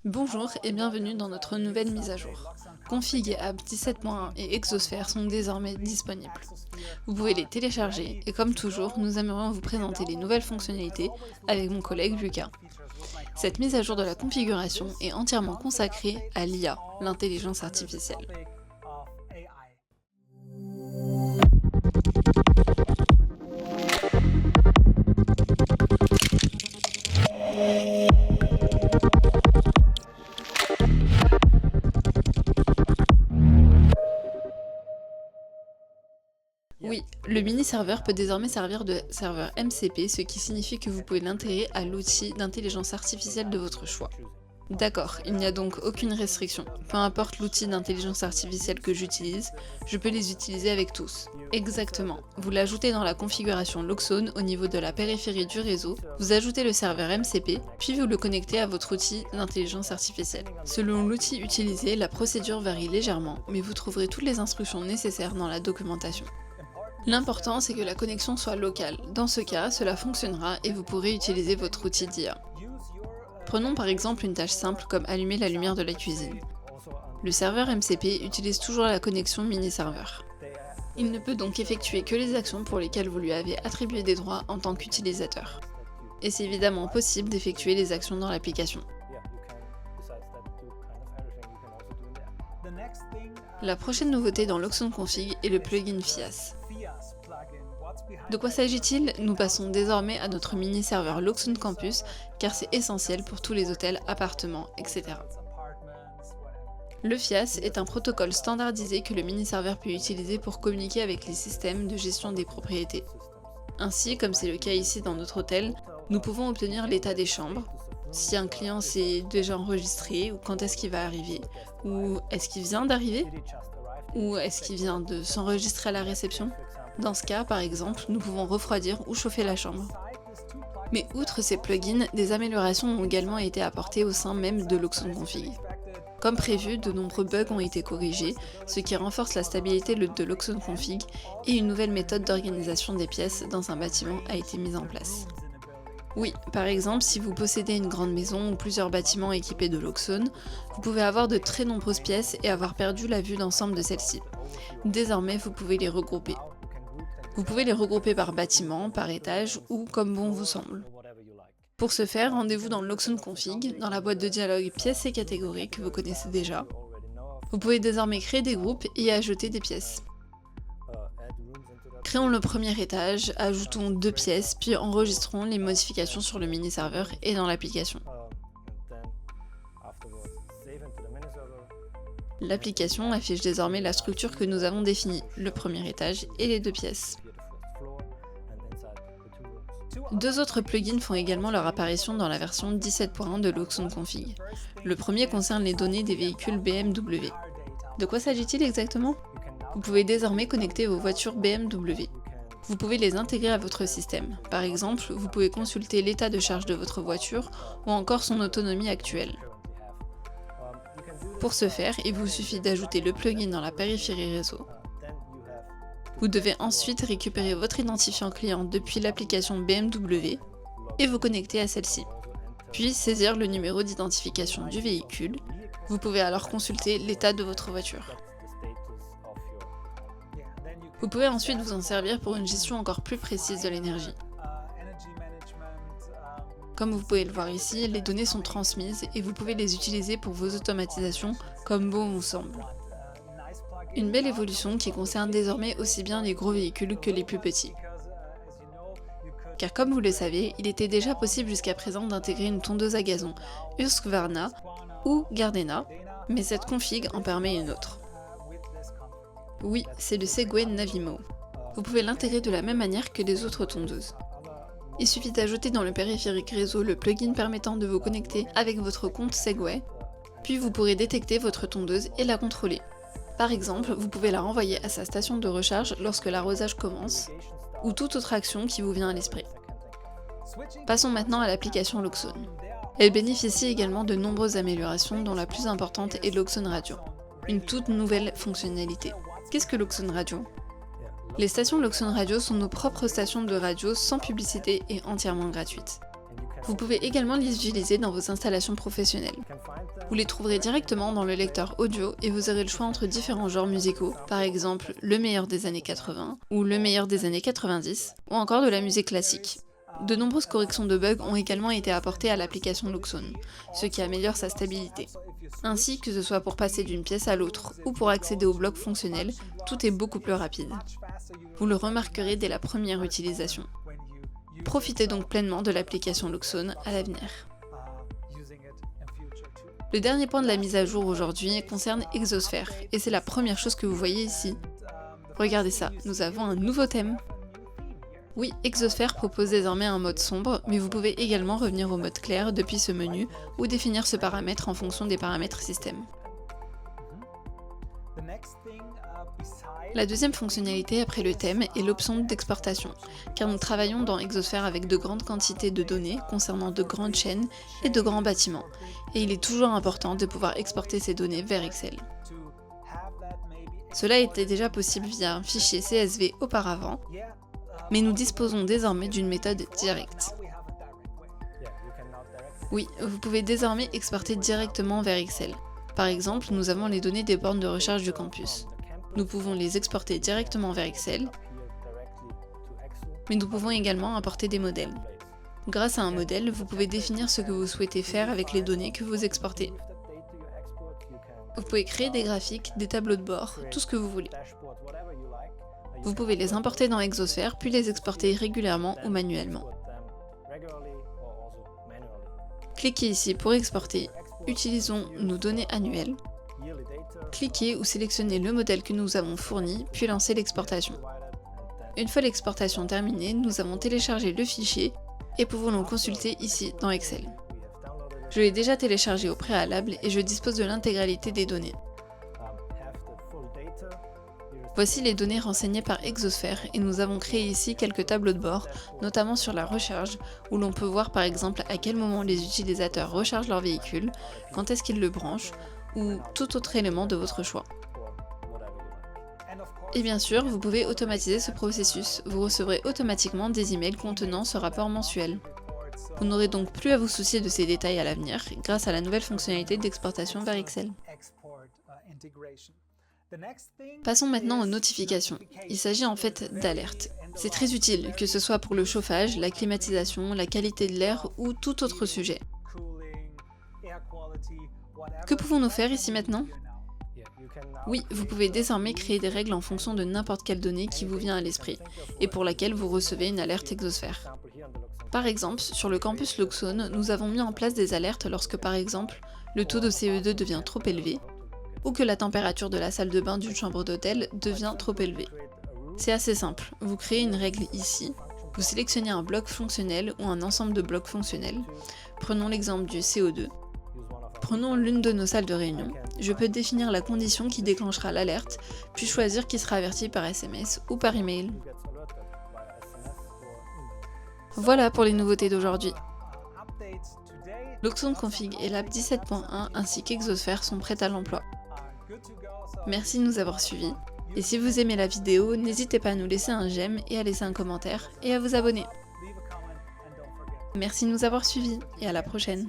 Bonjour et bienvenue dans notre nouvelle mise à jour. Config et App 17.1 et Exosphere sont désormais disponibles. Vous pouvez les télécharger et comme toujours, nous aimerions vous présenter les nouvelles fonctionnalités avec mon collègue Lucas. Cette mise à jour de la configuration est entièrement consacrée à l'IA, l'intelligence artificielle. Oui, le mini-serveur peut désormais servir de serveur MCP, ce qui signifie que vous pouvez l'intégrer à l'outil d'intelligence artificielle de votre choix. D'accord, il n'y a donc aucune restriction. Peu importe l'outil d'intelligence artificielle que j'utilise, je peux les utiliser avec tous. Exactement. Vous l'ajoutez dans la configuration Loxone au niveau de la périphérie du réseau, vous ajoutez le serveur MCP, puis vous le connectez à votre outil d'intelligence artificielle. Selon l'outil utilisé, la procédure varie légèrement, mais vous trouverez toutes les instructions nécessaires dans la documentation. L'important, c'est que la connexion soit locale. Dans ce cas, cela fonctionnera et vous pourrez utiliser votre outil d'IA. Prenons par exemple une tâche simple comme allumer la lumière de la cuisine. Le serveur MCP utilise toujours la connexion mini-serveur. Il ne peut donc effectuer que les actions pour lesquelles vous lui avez attribué des droits en tant qu'utilisateur. Et c'est évidemment possible d'effectuer les actions dans l'application. La prochaine nouveauté dans Loxone Config est le plugin FIAS. De quoi s'agit-il? Nous passons désormais à notre mini-serveur Loxone Campus, car c'est essentiel pour tous les hôtels, appartements, etc. Le FIAS est un protocole standardisé que le mini-serveur peut utiliser pour communiquer avec les systèmes de gestion des propriétés. Ainsi, comme c'est le cas ici dans notre hôtel, nous pouvons obtenir l'état des chambres, si un client s'est déjà enregistré, ou quand est-ce qu'il va arriver, ou est-ce qu'il vient d'arriver, ou est-ce qu'il vient de s'enregistrer à la réception. Dans ce cas, par exemple, nous pouvons refroidir ou chauffer la chambre. Mais outre ces plugins, des améliorations ont également été apportées au sein même de Loxone Config. Comme prévu, de nombreux bugs ont été corrigés, ce qui renforce la stabilité de Loxone Config, et une nouvelle méthode d'organisation des pièces dans un bâtiment a été mise en place. Oui, par exemple, si vous possédez une grande maison ou plusieurs bâtiments équipés de Loxone, vous pouvez avoir de très nombreuses pièces et avoir perdu la vue d'ensemble de celles-ci. Désormais, vous pouvez les regrouper. Vous pouvez les regrouper par bâtiment, par étage ou comme bon vous semble. Pour ce faire, rendez-vous dans Loxone Config, dans la boîte de dialogue pièces et catégories que vous connaissez déjà. Vous pouvez désormais créer des groupes et ajouter des pièces. Créons le premier étage, ajoutons 2 pièces, puis enregistrons les modifications sur le mini-serveur et dans l'application. L'application affiche désormais la structure que nous avons définie, le premier étage et les 2 pièces. 2 autres plugins font également leur apparition dans la version 17.1 de Loxone Config. Le premier concerne les données des véhicules BMW. De quoi s'agit-il exactement? Vous pouvez désormais connecter vos voitures BMW. Vous pouvez les intégrer à votre système. Par exemple, vous pouvez consulter l'état de charge de votre voiture ou encore son autonomie actuelle. Pour ce faire, il vous suffit d'ajouter le plugin dans la périphérie réseau. Vous devez ensuite récupérer votre identifiant client depuis l'application BMW et vous connecter à celle-ci. Puis saisir le numéro d'identification du véhicule. Vous pouvez alors consulter l'état de votre voiture. Vous pouvez ensuite vous en servir pour une gestion encore plus précise de l'énergie. Comme vous pouvez le voir ici, les données sont transmises et vous pouvez les utiliser pour vos automatisations comme bon vous semble. Une belle évolution qui concerne désormais aussi bien les gros véhicules que les plus petits. Car comme vous le savez, il était déjà possible jusqu'à présent d'intégrer une tondeuse à gazon Husqvarna ou Gardena, mais cette config en permet une autre. Oui, c'est le Segway Navimo. Vous pouvez l'intégrer de la même manière que les autres tondeuses. Il suffit d'ajouter dans le périphérique réseau le plugin permettant de vous connecter avec votre compte Segway, puis vous pourrez détecter votre tondeuse et la contrôler. Par exemple, vous pouvez la renvoyer à sa station de recharge lorsque l'arrosage commence, ou toute autre action qui vous vient à l'esprit. Passons maintenant à l'application Loxone. Elle bénéficie également de nombreuses améliorations dont la plus importante est Loxone Radio, une toute nouvelle fonctionnalité. Qu'est-ce que Loxone Radio? Les stations Loxone Radio sont nos propres stations de radio sans publicité et entièrement gratuites. Vous pouvez également les utiliser dans vos installations professionnelles. Vous les trouverez directement dans le lecteur audio et vous aurez le choix entre différents genres musicaux, par exemple le meilleur des années 80 ou le meilleur des années 90, ou encore de la musique classique. De nombreuses corrections de bugs ont également été apportées à l'application Loxone, ce qui améliore sa stabilité. Ainsi, que ce soit pour passer d'une pièce à l'autre ou pour accéder au bloc fonctionnel, tout est beaucoup plus rapide. Vous le remarquerez dès la première utilisation. Profitez donc pleinement de l'application Loxone à l'avenir. Le dernier point de la mise à jour aujourd'hui concerne Exosphere, et c'est la première chose que vous voyez ici. Regardez ça, nous avons un nouveau thème. Oui, Exosphere propose désormais un mode sombre, mais vous pouvez également revenir au mode clair depuis ce menu ou définir ce paramètre en fonction des paramètres système. La deuxième fonctionnalité après le thème est l'option d'exportation, car nous travaillons dans Exosphere avec de grandes quantités de données concernant de grandes chaînes et de grands bâtiments, et il est toujours important de pouvoir exporter ces données vers Excel. Cela était déjà possible via un fichier CSV auparavant, mais nous disposons désormais d'une méthode directe. Oui, vous pouvez désormais exporter directement vers Excel. Par exemple, nous avons les données des bornes de recharge du campus. Nous pouvons les exporter directement vers Excel, mais nous pouvons également importer des modèles. Grâce à un modèle, vous pouvez définir ce que vous souhaitez faire avec les données que vous exportez. Vous pouvez créer des graphiques, des tableaux de bord, tout ce que vous voulez. Vous pouvez les importer dans Exosphere, puis les exporter régulièrement ou manuellement. Cliquez ici pour exporter. Utilisons nos données annuelles. Cliquez ou sélectionnez le modèle que nous avons fourni, puis lancez l'exportation. Une fois l'exportation terminée, nous avons téléchargé le fichier et pouvons le consulter ici dans Excel. Je l'ai déjà téléchargé au préalable et je dispose de l'intégralité des données. Voici les données renseignées par Exosphere et nous avons créé ici quelques tableaux de bord, notamment sur la recharge, où l'on peut voir par exemple à quel moment les utilisateurs rechargent leur véhicule, quand est-ce qu'ils le branchent, ou tout autre élément de votre choix. Et bien sûr, vous pouvez automatiser ce processus, vous recevrez automatiquement des emails contenant ce rapport mensuel. Vous n'aurez donc plus à vous soucier de ces détails à l'avenir, grâce à la nouvelle fonctionnalité d'exportation vers Excel. Passons maintenant aux notifications. Il s'agit en fait d'alertes. C'est très utile, que ce soit pour le chauffage, la climatisation, la qualité de l'air ou tout autre sujet. Que pouvons-nous faire ici maintenant ? Oui, vous pouvez désormais créer des règles en fonction de n'importe quelle donnée qui vous vient à l'esprit, et pour laquelle vous recevez une alerte Exosphere. Par exemple, sur le campus Loxone, nous avons mis en place des alertes lorsque par exemple, le taux de CO2 devient trop élevé, ou que la température de la salle de bain d'une chambre d'hôtel devient trop élevée. C'est assez simple, vous créez une règle ici, vous sélectionnez un bloc fonctionnel ou un ensemble de blocs fonctionnels, prenons l'exemple du CO2. Prenons l'une de nos salles de réunion, je peux définir la condition qui déclenchera l'alerte, puis choisir qui sera averti par SMS ou par email. Voilà pour les nouveautés d'aujourd'hui. Loxone Config et l'app 17.1 ainsi qu'Exosphere sont prêtes à l'emploi. Merci de nous avoir suivis, et si vous aimez la vidéo, n'hésitez pas à nous laisser un j'aime et à laisser un commentaire, et à vous abonner. Merci de nous avoir suivis, et à la prochaine.